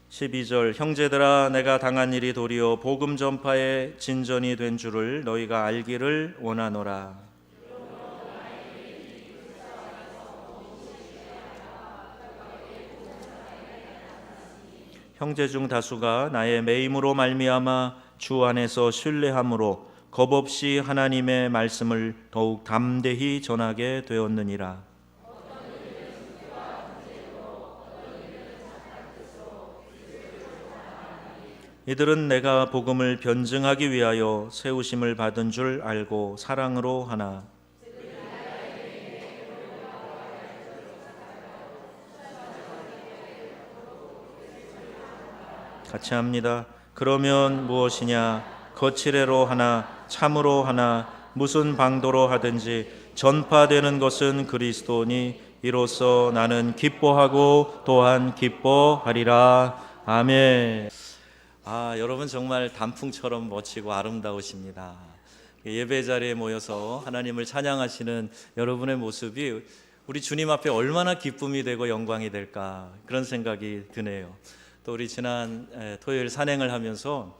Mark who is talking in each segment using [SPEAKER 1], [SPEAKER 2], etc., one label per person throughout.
[SPEAKER 1] 12절 형제들아 내가 당한 일이 도리어 복음 전파의 진전이 된 줄을 너희가 알기를 원하노라. 형제 중 다수가 나의 매임으로 말미암아 주 안에서 신뢰함으로 겁없이 하나님의 말씀을 더욱 담대히 전하게 되었느니라. 이들은 내가 복음을 변증하기 위하여 세우심을 받은 줄 알고 사랑으로 하나. 같이 합니다. 그러면 무엇이냐? 거칠애로 하나 참으로 하나 무슨 방도로 하든지 전파되는 것은 그리스도니 이로써 나는 기뻐하고 또한 기뻐하리라. 아멘. 여러분 정말 단풍처럼 멋지고 아름다우십니다. 예배 자리에 모여서 하나님을 찬양하시는 여러분의 모습이 우리 주님 앞에 얼마나 기쁨이 되고 영광이 될까, 그런 생각이 드네요. 또 우리 지난 토요일 산행을 하면서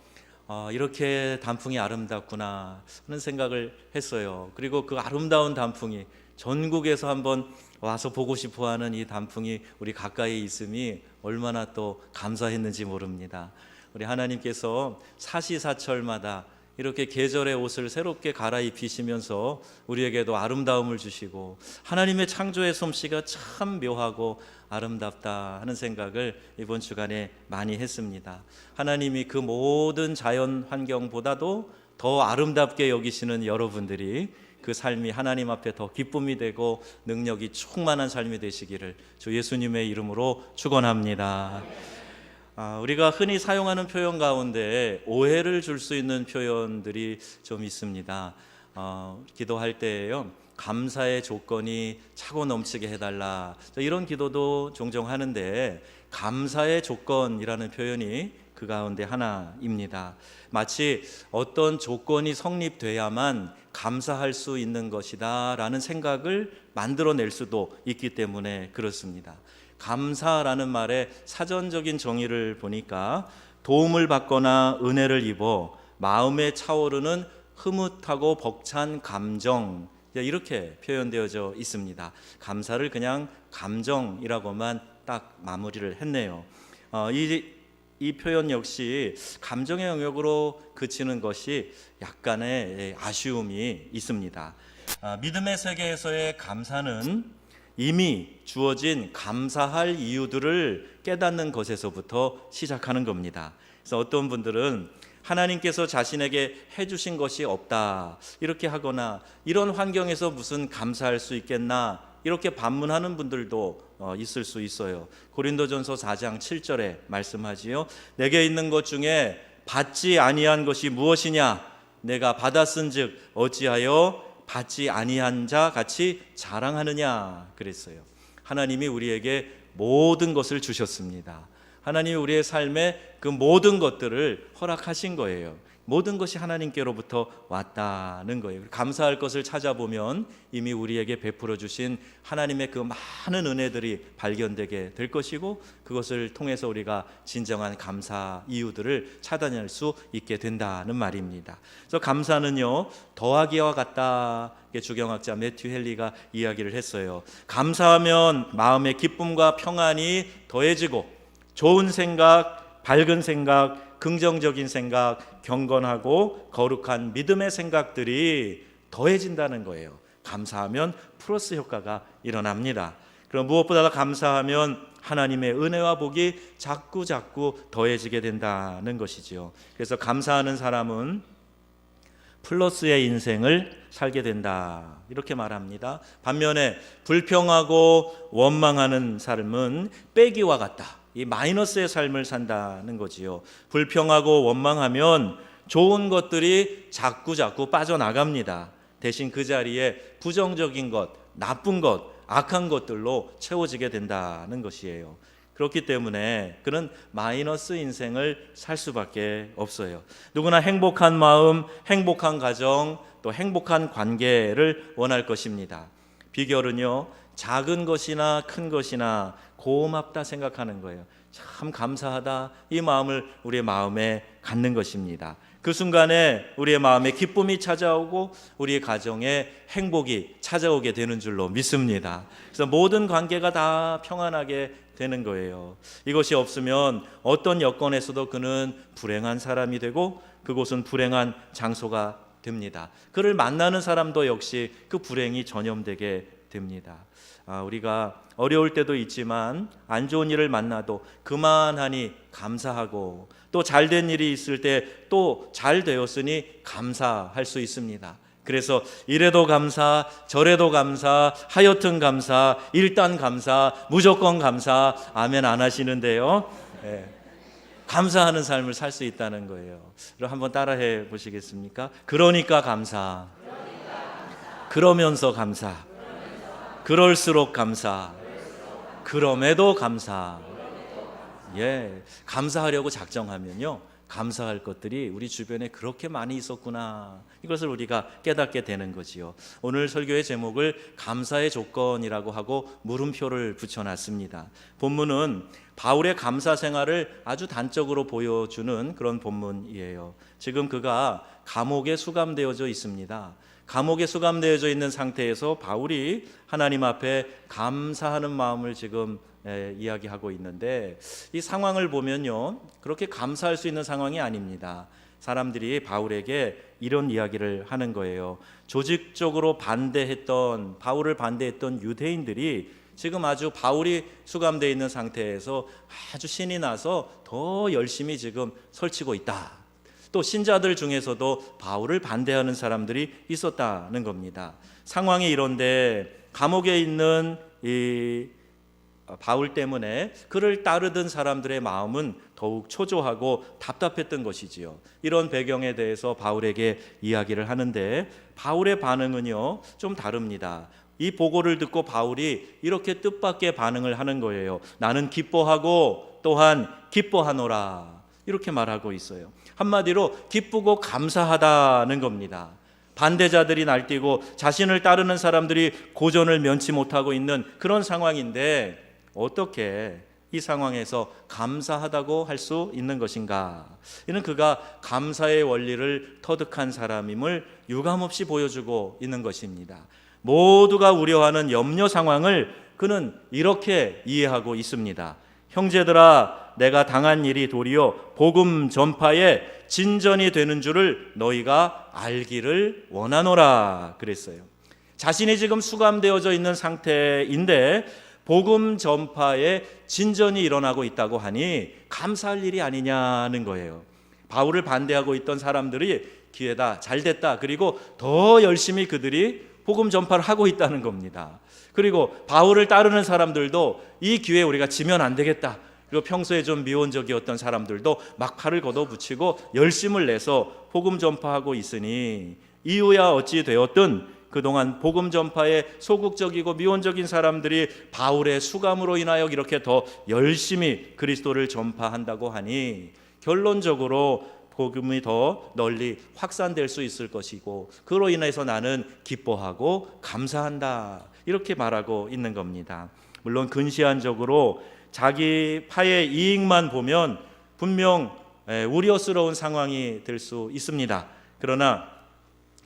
[SPEAKER 1] 이렇게 단풍이 아름답구나 하는 생각을 했어요. 그리고 그 아름다운 단풍이 전국에서 한번 와서 보고 싶어하는 이 단풍이 우리 가까이 있음이 얼마나 또 감사했는지 모릅니다. 우리 하나님께서 사시사철마다 이렇게 계절의 옷을 새롭게 갈아입히시면서 우리에게도 아름다움을 주시고 하나님의 창조의 솜씨가 참 묘하고 아름답다 하는 생각을 이번 주간에 많이 했습니다. 하나님이 그 모든 자연 환경보다도 더 아름답게 여기시는 여러분들이 그 삶이 하나님 앞에 더 기쁨이 되고 능력이 충만한 삶이 되시기를 주 예수님의 이름으로 축원합니다. 우리가 흔히 사용하는 표현 가운데 오해를 줄 수 있는 표현들이 좀 있습니다. 기도할 때에요, 감사의 조건이 차고 넘치게 해달라, 이런 기도도 종종 하는데 감사의 조건이라는 표현이 그 가운데 하나입니다. 마치 어떤 조건이 성립돼야만 감사할 수 있는 것이다 라는 생각을 만들어낼 수도 있기 때문에 그렇습니다. 감사라는 말의 사전적인 정의를 보니까 도움을 받거나 은혜를 입어 마음에 차오르는 흐뭇하고 벅찬 감정, 이렇게 표현되어져 있습니다. 감사를 그냥 감정이라고만 딱 마무리를 했네요. 이 표현 역시 감정의 영역으로 그치는 것이 약간의 아쉬움이 있습니다. 믿음의 세계에서의 감사는 이미 주어진 감사할 이유들을 깨닫는 것에서부터 시작하는 겁니다. 그래서 어떤 분들은 하나님께서 자신에게 해주신 것이 없다 이렇게 하거나, 이런 환경에서 무슨 감사할 수 있겠나 이렇게 반문하는 분들도 있을 수 있어요. 고린도전서 4장 7절에 말씀하지요. 내게 있는 것 중에 받지 아니한 것이 무엇이냐? 내가 받았은즉 어찌하여 받지 아니한 자 같이 자랑하느냐 그랬어요. 하나님이 우리에게 모든 것을 주셨습니다. 하나님이 우리의 삶에 그 모든 것들을 허락하신 거예요. 모든 것이 하나님께로부터 왔다는 거예요. 감사할 것을 찾아보면 이미 우리에게 베풀어 주신 하나님의 그 많은 은혜들이 발견되게 될 것이고, 그것을 통해서 우리가 진정한 감사 이유들을 찾아낼 수 있게 된다는 말입니다. 그래서 감사는요, 더하기와 같다. 주경학자 매튜 헨리가 이야기를 했어요. 감사하면 마음의 기쁨과 평안이 더해지고 좋은 생각, 밝은 생각, 긍정적인 생각, 경건하고 거룩한 믿음의 생각들이 더해진다는 거예요. 감사하면 플러스 효과가 일어납니다. 그럼 무엇보다 감사하면 하나님의 은혜와 복이 자꾸 더해지게 된다는 것이지요. 그래서 감사하는 사람은 플러스의 인생을 살게 된다 이렇게 말합니다. 반면에 불평하고 원망하는 삶은 빼기와 같다, 이 마이너스의 삶을 산다는 거지요. 불평하고 원망하면 좋은 것들이 자꾸 빠져나갑니다. 대신 그 자리에 부정적인 것, 나쁜 것, 악한 것들로 채워지게 된다는 것이에요. 그렇기 때문에 그는 마이너스 인생을 살 수밖에 없어요. 누구나 행복한 마음, 행복한 가정, 또 행복한 관계를 원할 것입니다. 비결은요, 작은 것이나 큰 것이나 고맙다 생각하는 거예요. 참 감사하다, 이 마음을 우리의 마음에 갖는 것입니다. 그 순간에 우리의 마음에 기쁨이 찾아오고 우리의 가정에 행복이 찾아오게 되는 줄로 믿습니다. 그래서 모든 관계가 다 평안하게 되는 거예요. 이것이 없으면 어떤 여건에서도 그는 불행한 사람이 되고 그곳은 불행한 장소가 됩니다. 그를 만나는 사람도 역시 그 불행이 전염되게 됩니다. 우리가 어려울 때도 있지만 안 좋은 일을 만나도 그만하니 감사하고, 또 잘된 일이 있을 때 또 잘 되었으니 감사할 수 있습니다. 그래서 이래도 감사, 저래도 감사, 하여튼 감사, 일단 감사, 무조건 감사, 아멘 안 하시는데요. 네. 감사하는 삶을 살 수 있다는 거예요. 그럼 한번 따라해 보시겠습니까? 그러니까 감사, 그러면서 감사, 그럴수록 감사, 그럼에도 감사. 예, 감사하려고 작정하면요, 감사할 것들이 우리 주변에 그렇게 많이 있었구나, 이것을 우리가 깨닫게 되는 거지요. 오늘 설교의 제목을 감사의 조건이라고 하고 물음표를 붙여놨습니다. 본문은 바울의 감사 생활을 아주 단적으로 보여주는 그런 본문이에요. 지금 그가 감옥에 수감되어져 있습니다. 감옥에 수감되어져 있는 상태에서 바울이 하나님 앞에 감사하는 마음을 지금 이야기하고 있는데, 이 상황을 보면요, 그렇게 감사할 수 있는 상황이 아닙니다. 사람들이 바울에게 이런 이야기를 하는 거예요. 조직적으로 바울을 반대했던 유대인들이 지금 아주 바울이 수감되어 있는 상태에서 아주 신이 나서 더 열심히 지금 설치고 있다. 또 신자들 중에서도 바울을 반대하는 사람들이 있었다는 겁니다. 상황이 이런데 감옥에 있는 이 바울 때문에 그를 따르던 사람들의 마음은 더욱 초조하고 답답했던 것이지요. 이런 배경에 대해서 바울에게 이야기를 하는데 바울의 반응은요, 좀 다릅니다. 이 보고를 듣고 바울이 이렇게 뜻밖의 반응을 하는 거예요. 나는 기뻐하고 또한 기뻐하노라, 이렇게 말하고 있어요. 한마디로 기쁘고 감사하다는 겁니다. 반대자들이 날뛰고 자신을 따르는 사람들이 고전을 면치 못하고 있는 그런 상황인데 어떻게 이 상황에서 감사하다고 할 수 있는 것인가? 이는 그가 감사의 원리를 터득한 사람임을 유감없이 보여주고 있는 것입니다. 모두가 우려하는 염려 상황을 그는 이렇게 이해하고 있습니다. 형제들아, 내가 당한 일이 도리어 복음 전파에 진전이 되는 줄을 너희가 알기를 원하노라 그랬어요. 자신이 지금 수감되어져 있는 상태인데 복음 전파에 진전이 일어나고 있다고 하니 감사할 일이 아니냐는 거예요. 바울을 반대하고 있던 사람들이 기회다, 잘됐다, 그리고 더 열심히 그들이 복음 전파를 하고 있다는 겁니다. 그리고 바울을 따르는 사람들도 이 기회에 우리가 지면 안 되겠다, 그리고 평소에 좀 미온적이었던 사람들도 막 팔을 걷어붙이고 열심을 내서 복음 전파하고 있으니 이유야 어찌 되었든 그동안 복음 전파에 소극적이고 미온적인 사람들이 바울의 수감으로 인하여 이렇게 더 열심히 그리스도를 전파한다고 하니 결론적으로 복음이 더 널리 확산될 수 있을 것이고 그로 인해서 나는 기뻐하고 감사한다, 이렇게 말하고 있는 겁니다. 물론 근시안적으로 자기 파의 이익만 보면 분명 우려스러운 상황이 될 수 있습니다. 그러나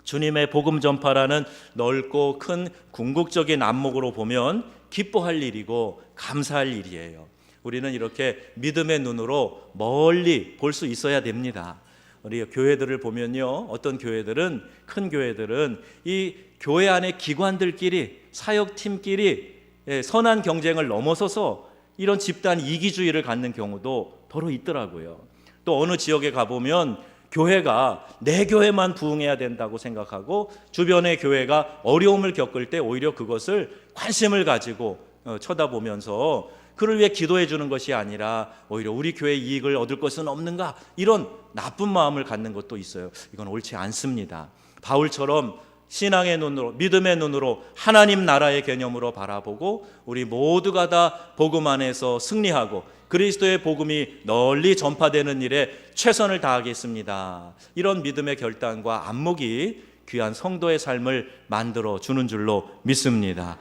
[SPEAKER 1] 주님의 복음 전파라는 넓고 큰 궁극적인 안목으로 보면 기뻐할 일이고 감사할 일이에요. 우리는 이렇게 믿음의 눈으로 멀리 볼 수 있어야 됩니다. 우리 교회들을 보면요, 어떤 교회들은, 큰 교회들은 이 교회 안의 기관들끼리, 사역팀끼리 선한 경쟁을 넘어서서 이런 집단 이기주의를 갖는 경우도 더러 있더라고요. 또 어느 지역에 가보면 교회가 내 교회만 부흥해야 된다고 생각하고 주변의 교회가 어려움을 겪을 때 오히려 그것을 관심을 가지고 쳐다보면서 그를 위해 기도해 주는 것이 아니라 오히려 우리 교회의 이익을 얻을 것은 없는가, 이런 나쁜 마음을 갖는 것도 있어요. 이건 옳지 않습니다. 바울처럼 신앙의 눈으로, 믿음의 눈으로 하나님 나라의 개념으로 바라보고 우리 모두가 다 복음 안에서 승리하고 그리스도의 복음이 널리 전파되는 일에 최선을 다하겠습니다, 이런 믿음의 결단과 안목이 귀한 성도의 삶을 만들어 주는 줄로 믿습니다.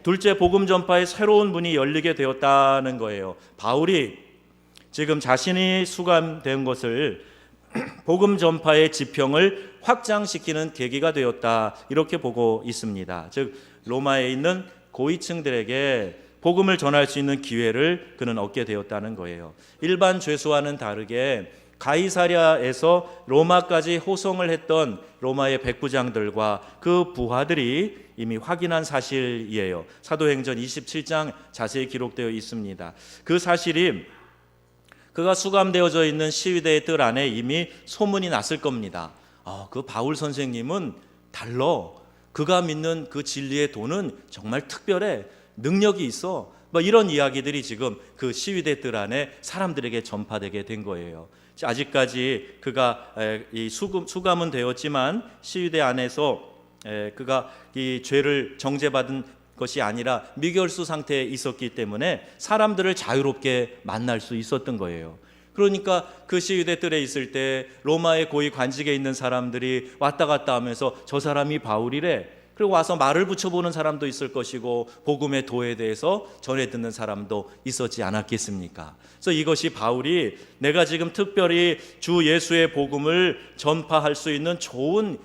[SPEAKER 1] 둘째, 복음 전파의 새로운 문이 열리게 되었다는 거예요. 바울이 지금 자신이 수감된 것을 복음 전파의 지평을 확장시키는 계기가 되었다, 이렇게 보고 있습니다. 즉 로마에 있는 고위층들에게 복음을 전할 수 있는 기회를 그는 얻게 되었다는 거예요. 일반 죄수와는 다르게 가이사랴에서 로마까지 호송을 했던 로마의 백부장들과 그 부하들이 이미 확인한 사실이에요. 사도행전 27장 자세히 기록되어 있습니다. 그 사실이 그가 수감되어져 있는 시위대의 뜰 안에 이미 소문이 났을 겁니다. 그 바울 선생님은 달라. 그가 믿는 그 진리의 도는 정말 특별해. 능력이 있어. 이런 이야기들이 지금 그 시위대 뜰 안에 사람들에게 전파되게 된 거예요. 아직까지 그가 수감은 되었지만 시위대 안에서 그가 이 죄를 정죄받은 것이 아니라 미결수 상태에 있었기 때문에 사람들을 자유롭게 만날 수 있었던 거예요. 그러니까 그 시위대 뜰에 있을 때 로마의 고위 관직에 있는 사람들이 왔다 갔다 하면서 저 사람이 바울이래. 그리고 와서 말을 붙여보는 사람도 있을 것이고 복음의 도에 대해서 전해 듣는 사람도 있었지 않았겠습니까? 그래서 이것이 바울이 내가 지금 특별히 주 예수의 복음을 전파할 수 있는 좋은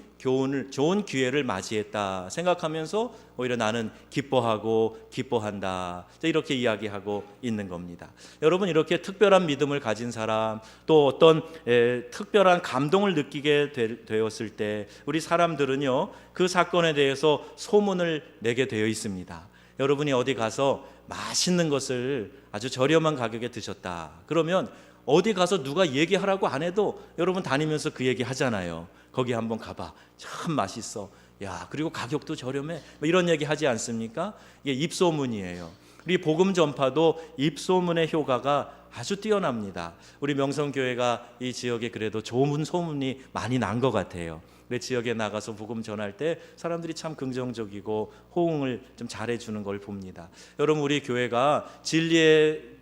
[SPEAKER 1] 기회를 맞이했다 생각하면서 오히려 나는 기뻐한다, 이렇게 이야기하고 있는 겁니다. 여러분, 이렇게 특별한 믿음을 가진 사람, 또 어떤 특별한 감동을 느끼게 되었을 때 우리 사람들은요, 그 사건에 대해서 소문을 내게 되어 있습니다. 여러분이 어디 가서 맛있는 것을 아주 저렴한 가격에 드셨다 그러면 어디 가서 누가 얘기하라고 안 해도 여러분 다니면서 그 얘기 하잖아요. 거기 한번 가봐, 참 맛있어, 야 그리고 가격도 저렴해, 이런 얘기 하지 않습니까? 이게 입소문이에요. 우리 복음 전파도 입소문의 효과가 아주 뛰어납니다. 우리 명성교회가 이 지역에 그래도 좋은 소문이 많이 난 것 같아요. 내 지역에 나가서 복음 전할 때 사람들이 참 긍정적이고 호응을 좀 잘해주는 걸 봅니다. 여러분, 우리 교회가 진리의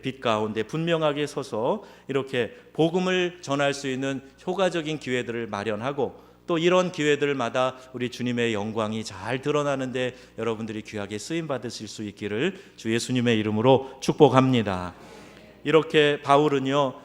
[SPEAKER 1] 빛 가운데 분명하게 서서 이렇게 복음을 전할 수 있는 효과적인 기회들을 마련하고, 또 이런 기회들마다 우리 주님의 영광이 잘 드러나는데 여러분들이 귀하게 쓰임 받으실 수 있기를 주 예수님의 이름으로 축복합니다. 이렇게 바울은요,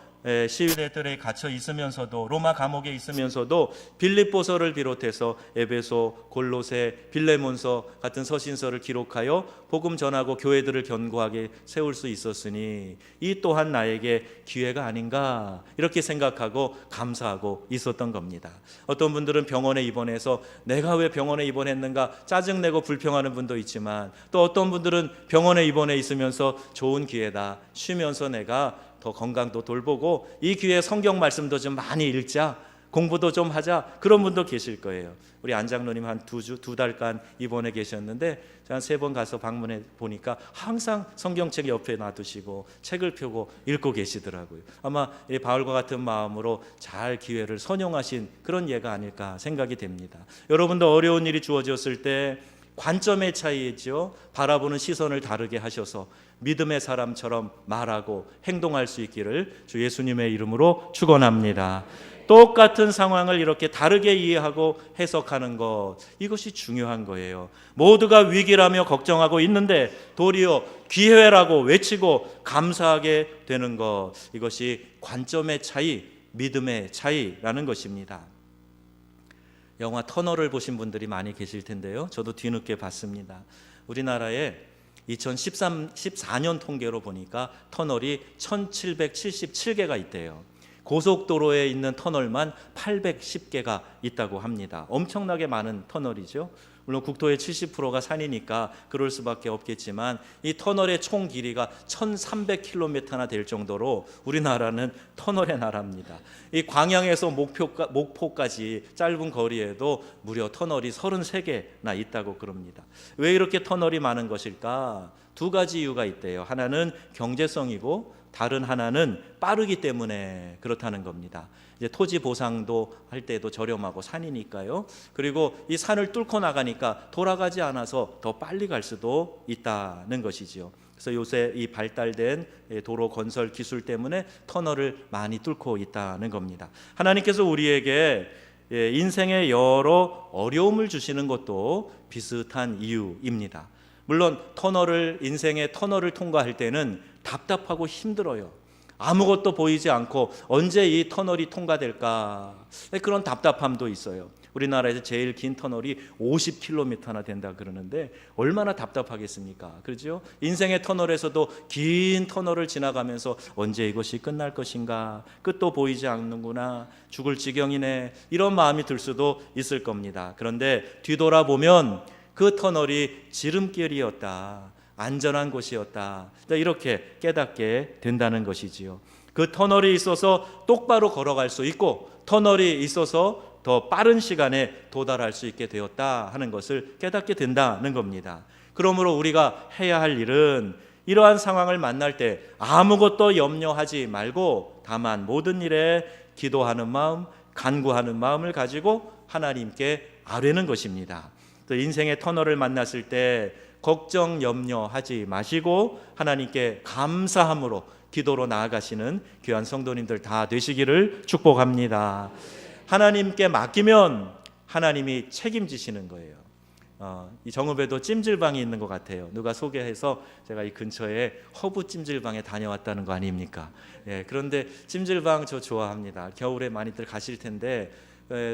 [SPEAKER 1] 시위대 뜰에 갇혀 있으면서도, 로마 감옥에 있으면서도 빌립보서를 비롯해서 에베소, 골로새, 빌레몬서 같은 서신서를 기록하여 복음 전하고 교회들을 견고하게 세울 수 있었으니 이 또한 나에게 기회가 아닌가, 이렇게 생각하고 감사하고 있었던 겁니다. 어떤 분들은 병원에 입원해서 내가 왜 병원에 입원했는가 짜증내고 불평하는 분도 있지만, 또 어떤 분들은 병원에 입원해 있으면서 좋은 기회다, 쉬면서 내가 더 건강도 돌보고 이 기회에 성경 말씀도 좀 많이 읽자, 공부도 좀 하자, 그런 분도 계실 거예요. 우리 안 장로님 한 두 달간 입원해 계셨는데 한 3번 가서 방문해 보니까 항상 성경책 옆에 놔두시고 책을 펴고 읽고 계시더라고요. 아마 이 바울과 같은 마음으로 잘 기회를 선용하신 그런 예가 아닐까 생각이 됩니다. 여러분도 어려운 일이 주어졌을 때 관점의 차이죠. 바라보는 시선을 다르게 하셔서 믿음의 사람처럼 말하고 행동할 수 있기를 주 예수님의 이름으로 축원합니다. 똑같은 상황을 이렇게 다르게 이해하고 해석하는 것, 이것이 중요한 거예요. 모두가 위기라며 걱정하고 있는데 도리어 기회라고 외치고 감사하게 되는 것, 이것이 관점의 차이, 믿음의 차이라는 것입니다. 영화 터널을 보신 분들이 많이 계실 텐데요, 저도 뒤늦게 봤습니다. 우리나라에 2014년 통계로 보니까 터널이 1777개가 있대요. 고속도로에 있는 터널만 810개가 있다고 합니다. 엄청나게 많은 터널이죠. 물론 국토의 70%가 산이니까 그럴 수밖에 없겠지만 이 터널의 총 길이가 1300km나 될 정도로 우리나라는 터널의 나라입니다. 이 광양에서 목포까지 짧은 거리에도 무려 터널이 33개나 있다고 그럽니다. 왜 이렇게 터널이 많은 것일까? 2가지 이유가 있대요. 하나는 경제성이고 다른 하나는 빠르기 때문에 그렇다는 겁니다. 이제 토지 보상도 할 때도 저렴하고 산이니까요. 그리고 이 산을 뚫고 나가니까 돌아가지 않아서 더 빨리 갈 수도 있다는 것이지요. 그래서 요새 이 발달된 도로 건설 기술 때문에 터널을 많이 뚫고 있다는 겁니다. 하나님께서 우리에게 인생의 여러 어려움을 주시는 것도 비슷한 이유입니다. 물론 인생의 터널을 통과할 때는 답답하고 힘들어요. 아무것도 보이지 않고 언제 이 터널이 통과될까, 그런 답답함도 있어요. 우리나라에서 제일 긴 터널이 50km나 된다 그러는데 얼마나 답답하겠습니까? 그렇죠? 인생의 터널에서도 긴 터널을 지나가면서 언제 이것이 끝날 것인가, 끝도 보이지 않는구나, 죽을 지경이네, 이런 마음이 들 수도 있을 겁니다. 그런데 뒤돌아보면 그 터널이 지름길이었다, 안전한 곳이었다, 이렇게 깨닫게 된다는 것이지요. 그 터널이 있어서 똑바로 걸어갈 수 있고, 터널이 있어서 더 빠른 시간에 도달할 수 있게 되었다 하는 것을 깨닫게 된다는 겁니다. 그러므로 우리가 해야 할 일은 이러한 상황을 만날 때 아무것도 염려하지 말고 다만 모든 일에 기도하는 마음, 간구하는 마음을 가지고 하나님께 아뢰는 것입니다. 또 인생의 터널을 만났을 때 걱정, 염려하지 마시고 하나님께 감사함으로 기도로 나아가시는 귀한 성도님들 다 되시기를 축복합니다. 하나님께 맡기면 하나님이 책임지시는 거예요. 이 정읍에도 찜질방이 있는 것 같아요. 누가 소개해서 제가 이 근처에 허브 찜질방에 다녀왔다는 거 아닙니까? 그런데 찜질방 저 좋아합니다. 겨울에 많이들 가실 텐데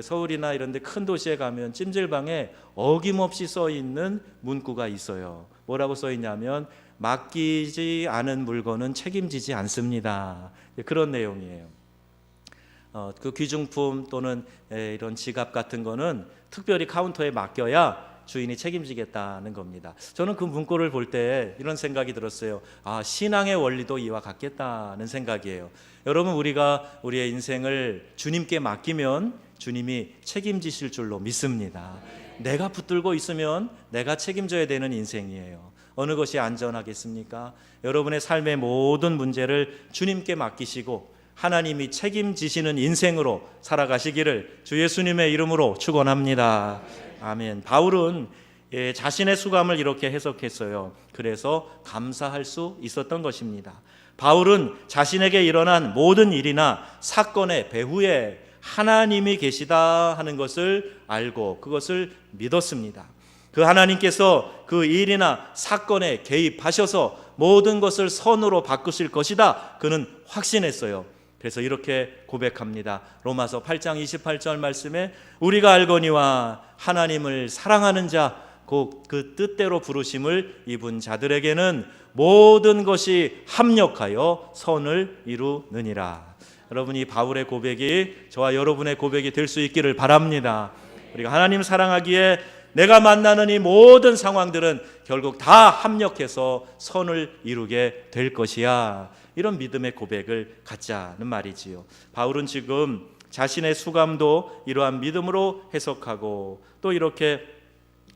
[SPEAKER 1] 서울이나 이런 데 큰 도시에 가면 찜질방에 어김없이 써 있는 문구가 있어요. 뭐라고 써 있냐면 맡기지 않은 물건은 책임지지 않습니다. 그런 내용이에요. 그 귀중품 또는 이런 지갑 같은 거는 특별히 카운터에 맡겨야 주인이 책임지겠다는 겁니다. 저는 그 문구를 볼 때 이런 생각이 들었어요. 신앙의 원리도 이와 같겠다는 생각이에요. 여러분, 우리가 우리의 인생을 주님께 맡기면 주님이 책임지실 줄로 믿습니다. 내가 붙들고 있으면 내가 책임져야 되는 인생이에요. 어느 것이 안전하겠습니까? 여러분의 삶의 모든 문제를 주님께 맡기시고 하나님이 책임지시는 인생으로 살아가시기를 주 예수님의 이름으로 축원합니다. 아멘. 바울은 자신의 수감을 이렇게 해석했어요. 그래서 감사할 수 있었던 것입니다. 바울은 자신에게 일어난 모든 일이나 사건의 배후에 하나님이 계시다 하는 것을 알고 그것을 믿었습니다. 그 하나님께서 그 일이나 사건에 개입하셔서 모든 것을 선으로 바꾸실 것이다, 그는 확신했어요. 그래서 이렇게 고백합니다. 로마서 8장 28절 말씀에 우리가 알거니와 하나님을 사랑하는 자 곧 그 뜻대로 부르심을 입은 자들에게는 모든 것이 합력하여 선을 이루느니라. 여러분, 이 바울의 고백이 저와 여러분의 고백이 될 수 있기를 바랍니다. 우리가 하나님 사랑하기에 내가 만나는 이 모든 상황들은 결국 다 합력해서 선을 이루게 될 것이야, 이런 믿음의 고백을 갖자는 말이지요. 바울은 지금 자신의 수감도 이러한 믿음으로 해석하고 또 이렇게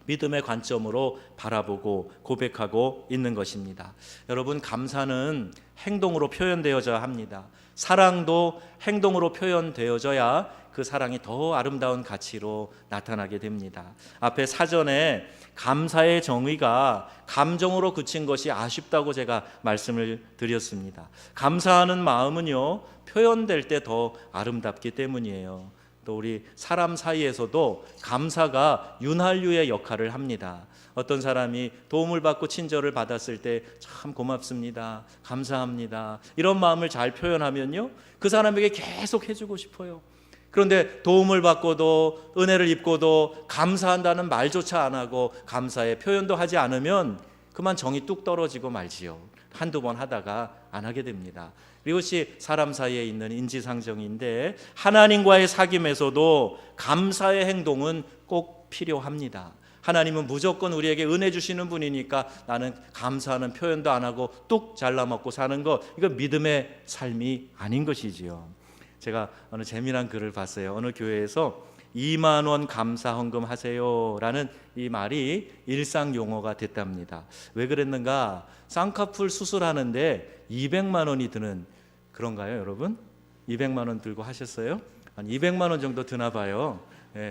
[SPEAKER 1] 믿음의 관점으로 바라보고 고백하고 있는 것입니다. 여러분, 감사는 행동으로 표현되어져야 합니다. 사랑도 행동으로 표현되어져야 그 사랑이 더 아름다운 가치로 나타나게 됩니다. 앞에 사전에 감사의 정의가 감정으로 그친 것이 아쉽다고 제가 말씀을 드렸습니다. 감사하는 마음은요, 표현될 때 더 아름답기 때문이에요. 또 우리 사람 사이에서도 감사가 윤활유의 역할을 합니다. 어떤 사람이 도움을 받고 친절을 받았을 때 참 고맙습니다, 감사합니다, 이런 마음을 잘 표현하면요, 그 사람에게 계속 해주고 싶어요. 그런데 도움을 받고도 은혜를 입고도 감사한다는 말조차 안 하고 감사의 표현도 하지 않으면 그만 정이 뚝 떨어지고 말지요. 한두 번 하다가 안 하게 됩니다. 이것이 사람 사이에 있는 인지상정인데 하나님과의 사귐에서도 감사의 행동은 꼭 필요합니다. 하나님은 무조건 우리에게 은혜 주시는 분이니까 나는 감사하는 표현도 안 하고 뚝 잘라먹고 사는 것, 이거 믿음의 삶이 아닌 것이지요. 제가 어느 재미난 글을 봤어요. 어느 교회에서 2만 원 감사 헌금 하세요 라는 이 말이 일상 용어가 됐답니다. 왜 그랬는가? 쌍꺼풀 수술하는데 200만 원이 드는, 그런가요 여러분? 200만 원 들고 하셨어요? 한 200만 원 정도 드나 봐요.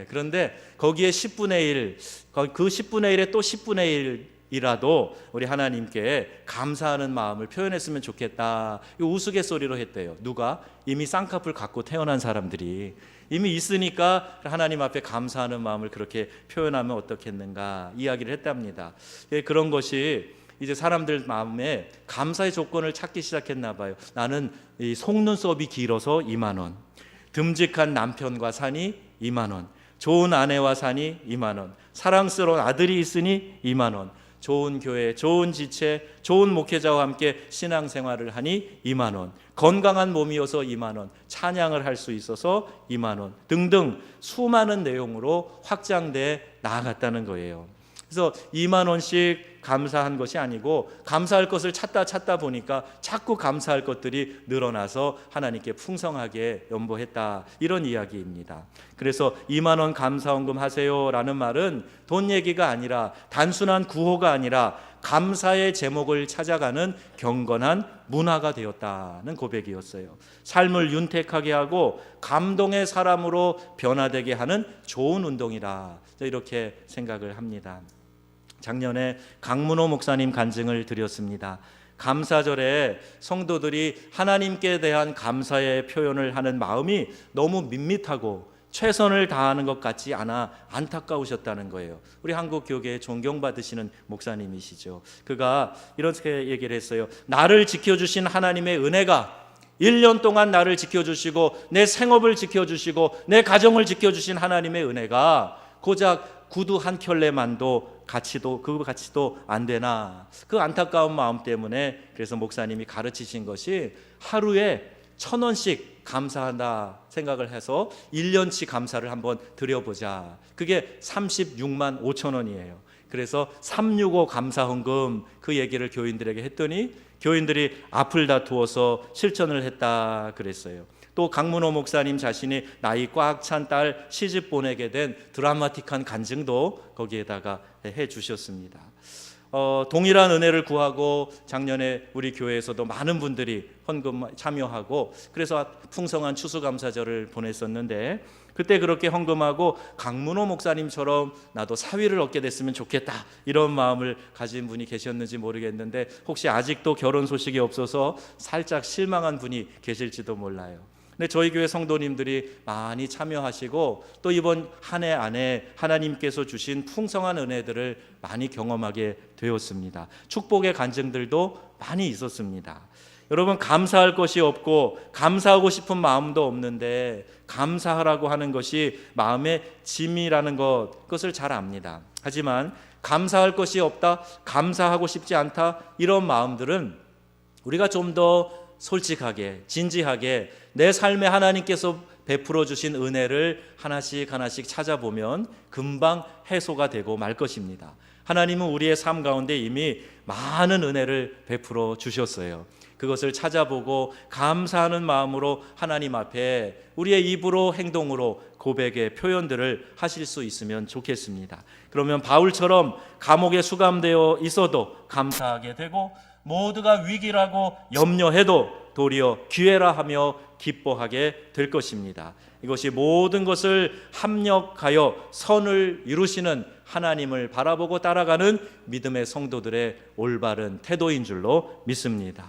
[SPEAKER 1] 그런데 거기에 10분의 1, 그 10분의 1에 또 10분의 1 이라도 우리 하나님께 감사하는 마음을 표현했으면 좋겠다. 이 우스갯소리로 했대요. 누가? 이미 쌍꺼풀 갖고 태어난 사람들이 이미 있으니까 하나님 앞에 감사하는 마음을 그렇게 표현하면 어떻겠는가 이야기를 했답니다. 그런 것이 이제 사람들 마음에 감사의 조건을 찾기 시작했나 봐요. 나는 이 속눈썹이 길어서 2만 원, 듬직한 남편과 사니 2만 원, 좋은 아내와 사니 2만 원, 사랑스러운 아들이 있으니 2만 원, 좋은 교회, 좋은 지체, 좋은 목회자와 함께 신앙생활을 하니 2만 원, 건강한 몸이어서 2만 원, 찬양을 할 수 있어서 2만 원 등등 수많은 내용으로 확장돼 나아갔다는 거예요. 그래서 2만 원씩 감사한 것이 아니고 감사할 것을 찾다 보니까 자꾸 감사할 것들이 늘어나서 하나님께 풍성하게 연보했다, 이런 이야기입니다. 그래서 2만 원 감사헌금 하세요라는 말은 돈 얘기가 아니라, 단순한 구호가 아니라 감사의 제목을 찾아가는 경건한 문화가 되었다는 고백이었어요. 삶을 윤택하게 하고 감동의 사람으로 변화되게 하는 좋은 운동이라, 이렇게 생각을 합니다. 작년에 강문호 목사님 간증을 드렸습니다. 감사절에 성도들이 하나님께 대한 감사의 표현을 하는 마음이 너무 밋밋하고 최선을 다하는 것 같지 않아 안타까우셨다는 거예요. 우리 한국 교계에 존경받으시는 목사님이시죠. 그가 이렇게 얘기를 했어요. 나를 지켜주신 하나님의 은혜가 1년 동안 나를 지켜주시고 내 생업을 지켜주시고 내 가정을 지켜주신 하나님의 은혜가 고작 구두 한 켤레만도 그 가치도 안 되나, 그 안타까운 마음 때문에 그래서 목사님이 가르치신 것이 하루에 1,000원씩 감사한다 생각을 해서 1년치 감사를 한번 드려보자. 그게 36만 5천 원이에요. 그래서 365 감사헌금 그 얘기를 교인들에게 했더니 교인들이 앞을 다투어서 실천을 했다 그랬어요. 또 강문호 목사님 자신이 나이 꽉 찬 딸 시집 보내게 된 드라마틱한 간증도 거기에다가 해 주셨습니다. 동일한 은혜를 구하고 작년에 우리 교회에서도 많은 분들이 헌금 참여하고 그래서 풍성한 추수감사절을 보냈었는데, 그때 그렇게 헌금하고 강문호 목사님처럼 나도 사위를 얻게 됐으면 좋겠다, 이런 마음을 가진 분이 계셨는지 모르겠는데 혹시 아직도 결혼 소식이 없어서 살짝 실망한 분이 계실지도 몰라요. 근데 저희 교회 성도님들이 많이 참여하시고 또 이번 한 해 안에 하나님께서 주신 풍성한 은혜들을 많이 경험하게 되었습니다. 축복의 간증들도 많이 있었습니다. 여러분, 감사할 것이 없고 감사하고 싶은 마음도 없는데 감사하라고 하는 것이 마음의 짐이라는 그것을 잘 압니다. 하지만 감사할 것이 없다, 감사하고 싶지 않다, 이런 마음들은 우리가 좀 더 솔직하게 진지하게 내 삶에 하나님께서 베풀어 주신 은혜를 하나씩 찾아보면 금방 해소가 되고 말 것입니다. 하나님은 우리의 삶 가운데 이미 많은 은혜를 베풀어 주셨어요. 그것을 찾아보고 감사하는 마음으로 하나님 앞에 우리의 입으로 행동으로 고백의 표현들을 하실 수 있으면 좋겠습니다. 그러면 바울처럼 감옥에 수감되어 있어도 감사하게 되고 모두가 위기라고 염려해도 도리어 기회라 하며 기뻐하게 될 것입니다. 이것이 모든 것을 합력하여 선을 이루시는 하나님을 바라보고 따라가는 믿음의 성도들의 올바른 태도인 줄로 믿습니다.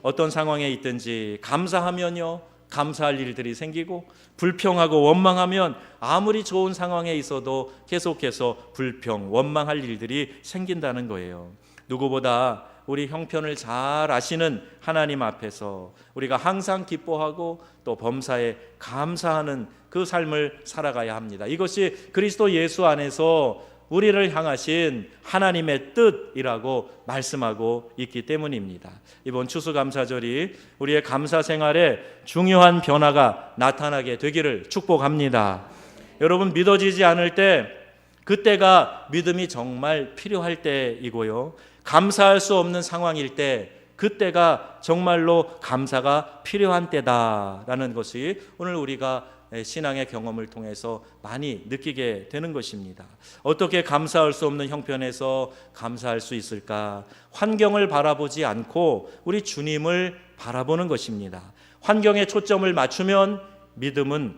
[SPEAKER 1] 어떤 상황에 있든지 감사하면요, 감사할 일들이 생기고 불평하고 원망하면 아무리 좋은 상황에 있어도 계속해서 불평, 원망할 일들이 생긴다는 거예요. 누구보다 우리 형편을 잘 아시는 하나님 앞에서 우리가 항상 기뻐하고 또 범사에 감사하는 그 삶을 살아가야 합니다. 이것이 그리스도 예수 안에서 우리를 향하신 하나님의 뜻이라고 말씀하고 있기 때문입니다. 이번 추수감사절이 우리의 감사 생활에 중요한 변화가 나타나게 되기를 축복합니다. 여러분, 믿어지지 않을 때 그때가 믿음이 정말 필요할 때이고요, 감사할 수 없는 상황일 때 그때가 정말로 감사가 필요한 때다라는 것이 오늘 우리가 신앙의 경험을 통해서 많이 느끼게 되는 것입니다. 어떻게 감사할 수 없는 형편에서 감사할 수 있을까? 환경을 바라보지 않고 우리 주님을 바라보는 것입니다. 환경에 초점을 맞추면 믿음은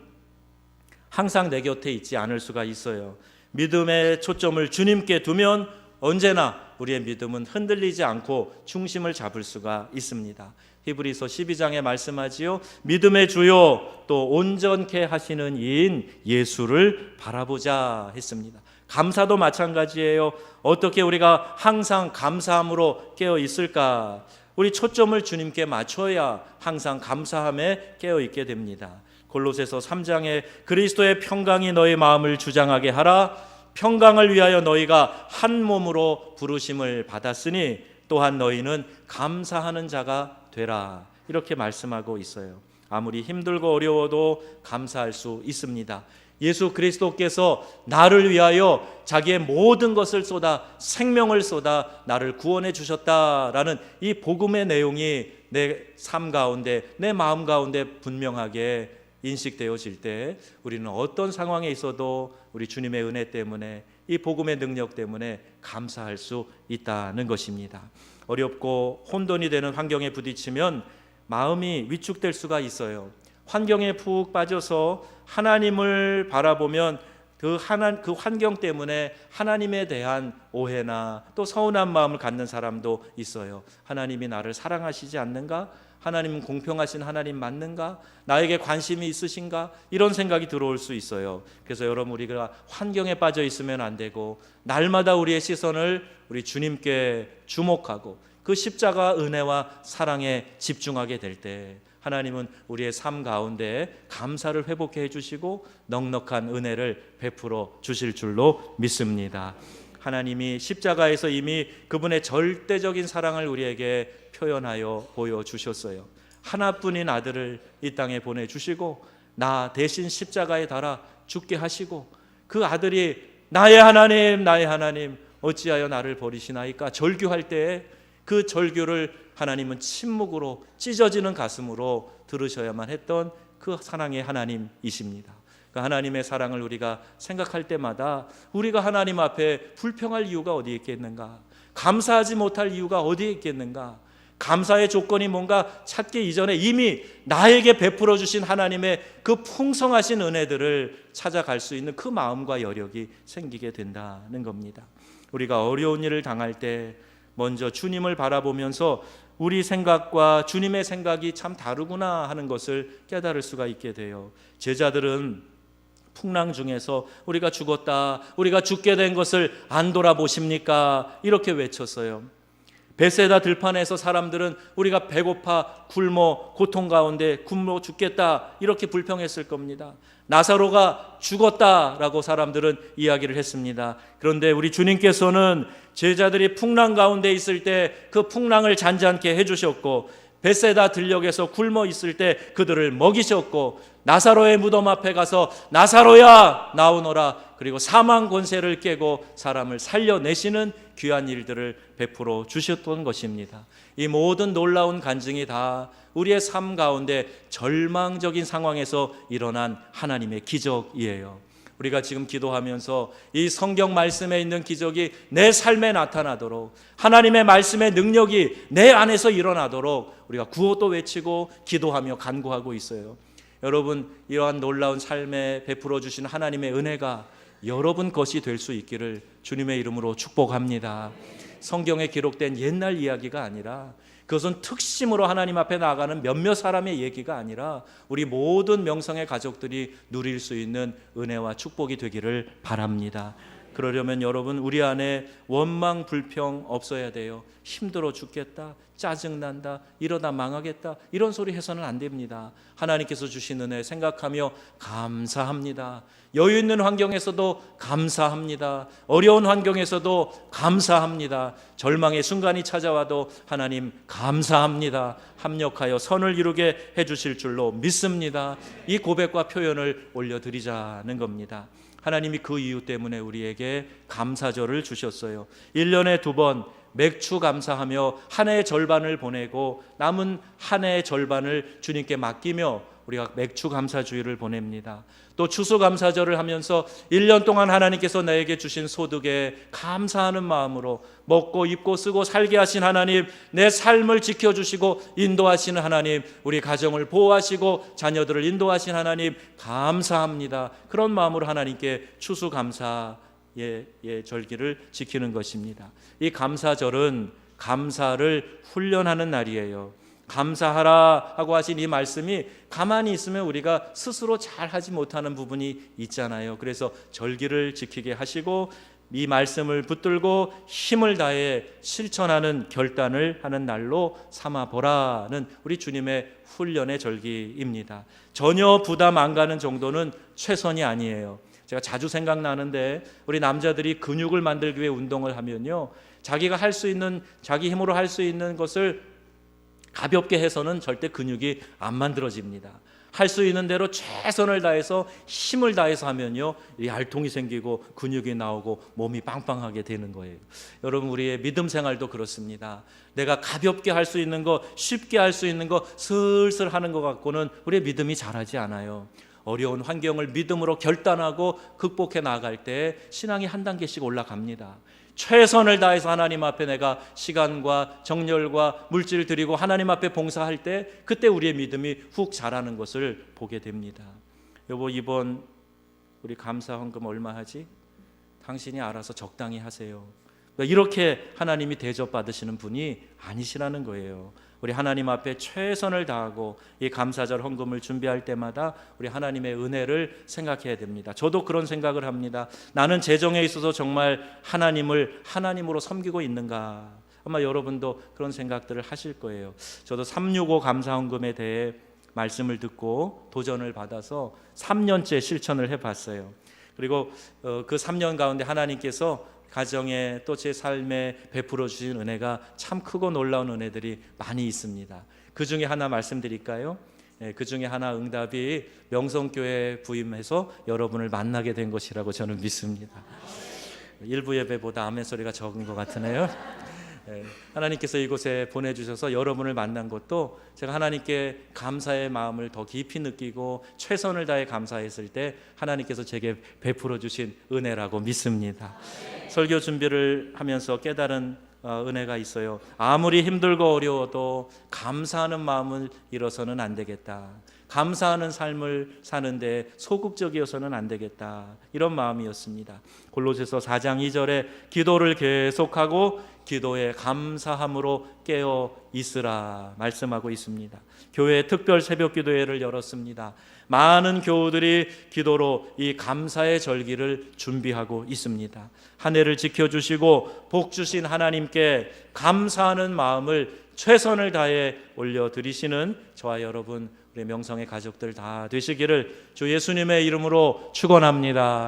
[SPEAKER 1] 항상 내 곁에 있지 않을 수가 있어요. 믿음의 초점을 주님께 두면 언제나 우리의 믿음은 흔들리지 않고 중심을 잡을 수가 있습니다. 히브리서 12장에 말씀하지요. 믿음의 주요 또 온전케 하시는 이인 예수를 바라보자 했습니다. 감사도 마찬가지예요. 어떻게 우리가 항상 감사함으로 깨어 있을까? 우리 초점을 주님께 맞춰야 항상 감사함에 깨어 있게 됩니다. 골로새서 3장에 그리스도의 평강이 너희 마음을 주장하게 하라. 평강을 위하여 너희가 한 몸으로 부르심을 받았으니 또한 너희는 감사하는 자가 되라. 이렇게 말씀하고 있어요. 아무리 힘들고 어려워도 감사할 수 있습니다. 예수 그리스도께서 나를 위하여 자기의 모든 것을 쏟아 생명을 쏟아 나를 구원해 주셨다라는 이 복음의 내용이 내 삶 가운데 내 마음 가운데 분명하게 인식되어질 때 우리는 어떤 상황에 있어도 우리 주님의 은혜 때문에 이 복음의 능력 때문에 감사할 수 있다는 것입니다. 어렵고 혼돈이 되는 환경에 부딪히면 마음이 위축될 수가 있어요. 환경에 푹 빠져서 하나님을 바라보면 그 환경 때문에 하나님에 대한 오해나 또 서운한 마음을 갖는 사람도 있어요. 하나님이 나를 사랑하시지 않는가? 하나님은 공평하신 하나님 맞는가? 나에게 관심이 있으신가? 이런 생각이 들어올 수 있어요. 그래서 여러분, 우리가 환경에 빠져 있으면 안 되고 날마다 우리의 시선을 우리 주님께 주목하고 그 십자가 은혜와 사랑에 집중하게 될 때 하나님은 우리의 삶 가운데 감사를 회복해 해주시고 넉넉한 은혜를 베풀어 주실 줄로 믿습니다. 하나님이 십자가에서 이미 그분의 절대적인 사랑을 우리에게 표현하여 보여주셨어요. 하나뿐인 아들을 이 땅에 보내주시고 나 대신 십자가에 달아 죽게 하시고 그 아들이 나의 하나님 어찌하여 나를 버리시나이까 절규할 때에 그 절규를 하나님은 침묵으로 찢어지는 가슴으로 들으셔야만 했던 그 사랑의 하나님이십니다. 그 하나님의 사랑을 우리가 생각할 때마다 우리가 하나님 앞에 불평할 이유가 어디에 있겠는가? 감사하지 못할 이유가 어디에 있겠는가? 감사의 조건이 뭔가 찾기 이전에 이미 나에게 베풀어 주신 하나님의 그 풍성하신 은혜들을 찾아갈 수 있는 그 마음과 여력이 생기게 된다는 겁니다. 우리가 어려운 일을 당할 때 먼저 주님을 바라보면서 우리 생각과 주님의 생각이 참 다르구나 하는 것을 깨달을 수가 있게 돼요. 제자들은 풍랑 중에서 우리가 죽었다, 우리가 죽게 된 것을 안 돌아보십니까? 이렇게 외쳤어요. 베세다 들판에서 사람들은 우리가 배고파 굶어 고통 가운데 굶어 죽겠다 이렇게 불평했을 겁니다. 나사로가 죽었다라고 사람들은 이야기를 했습니다. 그런데 우리 주님께서는 제자들이 풍랑 가운데 있을 때 그 풍랑을 잔잔케 해주셨고 베세다 들녘에서 굶어 있을 때 그들을 먹이셨고 나사로의 무덤 앞에 가서 나사로야 나오너라, 그리고 사망 권세를 깨고 사람을 살려내시는 귀한 일들을 베풀어 주셨던 것입니다. 이 모든 놀라운 간증이 다 우리의 삶 가운데 절망적인 상황에서 일어난 하나님의 기적이에요. 우리가 지금 기도하면서 이 성경 말씀에 있는 기적이 내 삶에 나타나도록, 하나님의 말씀의 능력이 내 안에서 일어나도록 우리가 구호도 외치고 기도하며 간구하고 있어요. 여러분, 이러한 놀라운 삶에 베풀어 주신 하나님의 은혜가 여러분 것이 될 수 있기를 주님의 이름으로 축복합니다. 성경에 기록된 옛날 이야기가 아니라, 그것은 특심으로 하나님 앞에 나아가는 몇몇 사람의 얘기가 아니라 우리 모든 명성의 가족들이 누릴 수 있는 은혜와 축복이 되기를 바랍니다. 그러려면 여러분, 우리 안에 원망 불평 없어야 돼요. 힘들어 죽겠다, 짜증난다, 이러다 망하겠다, 이런 소리 해서는 안 됩니다. 하나님께서 주신 은혜 생각하며 감사합니다. 여유 있는 환경에서도 감사합니다. 어려운 환경에서도 감사합니다. 절망의 순간이 찾아와도 하나님 감사합니다. 합력하여 선을 이루게 해주실 줄로 믿습니다. 이 고백과 표현을 올려드리자는 겁니다. 하나님이 그 이유 때문에 우리에게 감사절을 주셨어요. 1년에 2번 맥추 감사하며 한 해의 절반을 보내고 남은 한 해의 절반을 주님께 맡기며 우리가 맥추 감사주일을 보냅니다. 또 추수감사절을 하면서 1년 동안 하나님께서 나에게 주신 소득에 감사하는 마음으로 먹고 입고 쓰고 살게 하신 하나님, 내 삶을 지켜주시고 인도하시는 하나님, 우리 가정을 보호하시고 자녀들을 인도하신 하나님 감사합니다. 그런 마음으로 하나님께 추수감사 절기를 지키는 것입니다. 이 감사절은 감사를 훈련하는 날이에요. 감사하라 하고 하신 이 말씀이 가만히 있으면 우리가 스스로 잘 하지 못하는 부분이 있잖아요. 그래서 절기를 지키게 하시고 이 말씀을 붙들고 힘을 다해 실천하는 결단을 하는 날로 삼아보라는 우리 주님의 훈련의 절기입니다. 전혀 부담 안 가는 정도는 최선이 아니에요. 제가 자주 생각나는데 우리 남자들이 근육을 만들기 위해 운동을 하면요, 자기가 할 수 있는, 자기 힘으로 할 수 있는 것을 가볍게 해서는 절대 근육이 안 만들어집니다. 할 수 있는 대로 최선을 다해서 힘을 다해서 하면요, 이 알통이 생기고 근육이 나오고 몸이 빵빵하게 되는 거예요. 여러분, 우리의 믿음 생활도 그렇습니다. 내가 가볍게 할 수 있는 거, 쉽게 할 수 있는 거 슬슬 하는 것 갖고는 우리의 믿음이 자라지 않아요. 어려운 환경을 믿음으로 결단하고 극복해 나갈 때 신앙이 한 단계씩 올라갑니다. 최선을 다해서 하나님 앞에 내가 시간과 정열과 물질을 드리고 하나님 앞에 봉사할 때 그때 우리의 믿음이 훅 자라는 것을 보게 됩니다. 여보, 이번 우리 감사 헌금 얼마 하지? 당신이 알아서 적당히 하세요. 이렇게 하나님이 대접받으시는 분이 아니시라는 거예요. 우리 하나님 앞에 최선을 다하고 이 감사절 헌금을 준비할 때마다 우리 하나님의 은혜를 생각해야 됩니다. 저도 그런 생각을 합니다. 나는 재정에 있어서 정말 하나님을 하나님으로 섬기고 있는가? 아마 여러분도 그런 생각들을 하실 거예요. 저도 365 감사 헌금에 대해 말씀을 듣고 도전을 받아서 3년째 실천을 해봤어요. 그리고 그 3년 가운데 하나님께서 가정에 또 제 삶에 베풀어 주신 은혜가 참 크고 놀라운 은혜들이 많이 있습니다. 그 중에 하나 말씀드릴까요? 그 중에 하나 응답이 명성교회 부임해서 여러분을 만나게 된 것이라고 저는 믿습니다. 일부 예배보다 아멘 소리가 적은 것 같으네요. 하나님께서 이곳에 보내주셔서 여러분을 만난 것도 제가 하나님께 감사의 마음을 더 깊이 느끼고 최선을 다해 감사했을 때 하나님께서 제게 베풀어 주신 은혜라고 믿습니다. 설교 준비를 하면서 깨달은 은혜가 있어요. 아무리 힘들고 어려워도 감사하는 마음을 잃어서는 안 되겠다. 감사하는 삶을 사는데 소극적이어서는 안 되겠다. 이런 마음이었습니다. 골로새서 4장 2절에 기도를 계속하고 기도에 감사함으로 깨어 있으라 말씀하고 있습니다. 교회 특별 새벽 기도회를 열었습니다. 많은 교우들이 기도로 이 감사의 절기를 준비하고 있습니다. 한 해를 지켜주시고 복 주신 하나님께 감사하는 마음을 최선을 다해 올려드리시는 저와 여러분, 우리 명성의 가족들 다 되시기를 주 예수님의 이름으로 축원합니다.